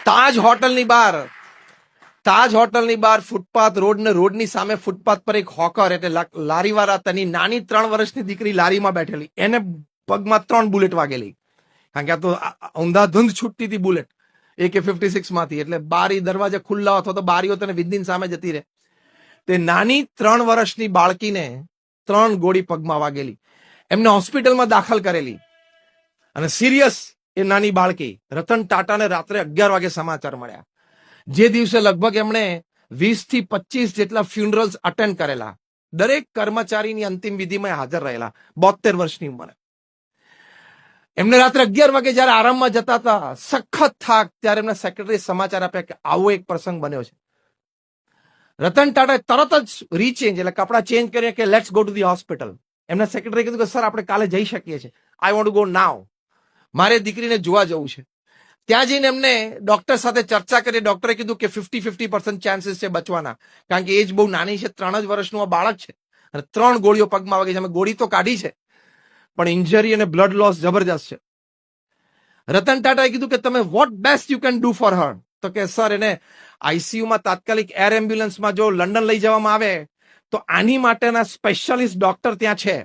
તાજ હોટલની બહાર footpath road ને રોડની સામે ફૂટપાથ પર એક હોકર એટલે લારીવાળા તેની નાની 3 વર્ષની દીકરી લારીમાં બેઠેલી, એને પગમાં 3 બુલેટ વાગેલી. કારણ કે આ તો ઊંધાધૂંધ છૂટતી હતી બુલેટ AK-56 માંથી, એટલે બારી દરવાજા ખુલ્લા અથવા તો બારીઓ તને વિધિન સામે જતી રહે. તે નાની 3 વર્ષની બાળકીને 3 ગોળી પગમાં વાગેલી, એમને હોસ્પિટલમાં દાખલ કરેલી. અને સિરિયસ એ નાની બાળકી રતન ટાટાને રાત્રે 11 વાગે સમાચાર મળ્યા. જે દિવસે લગભગ એમણે 20 થી 25 જેટલા ફ્યુનરલ્સ અટેન્ડ કરેલા, દરેક કર્મચારીની અંતિમ વિધિમાં હાજર રહેલા, 72 વર્ષની ઉંમરે. એમને રાત્રે 11 વાગે જયારે આરામમાં જતા હતા, સખત થાક, ત્યારે એમના સેક્રેટરી સમાચાર આપ્યા કે આવો એક પ્રસંગ બન્યો છે. રતન ટાટાએ તરત જ રીચેન્જ એટલે કપડા ચેન્જ કર્યા કે let's go to the hospital. એમના સેક્રેટરી કીધું કે સર આપણે કાલે જઈ શકીએ છીએ, I want to go now, મારે દીકરીને જોવા જવું છે. ત્યાં જઈને એમને ડોક્ટર સાથે ચર્ચા કરી. ડોક્ટરે કીધું કે 50-50% ચાન્સીસ છે બચવાના, કારણ કે એજ બહુ નાની છે, 3 જ વર્ષનું આ બાળક છે અને 3 ગોળીઓ પગમાં વાગી છે. અમે ગોળી તો કાઢી છે પણ ઇન્જરી અને બ્લડ લોસ જબરજસ્ત છે. રતન ટાટાએ કીધું કે તમે what best you can do for her. તો કે સર એને આઈસીયુમાં તાત્કાલિક એર એમ્બ્યુલન્સમાં જો લંડન લઈ જવામાં આવે તો આની માટેના સ્પેશિયાલિસ્ટ ડોક્ટર ત્યાં છે.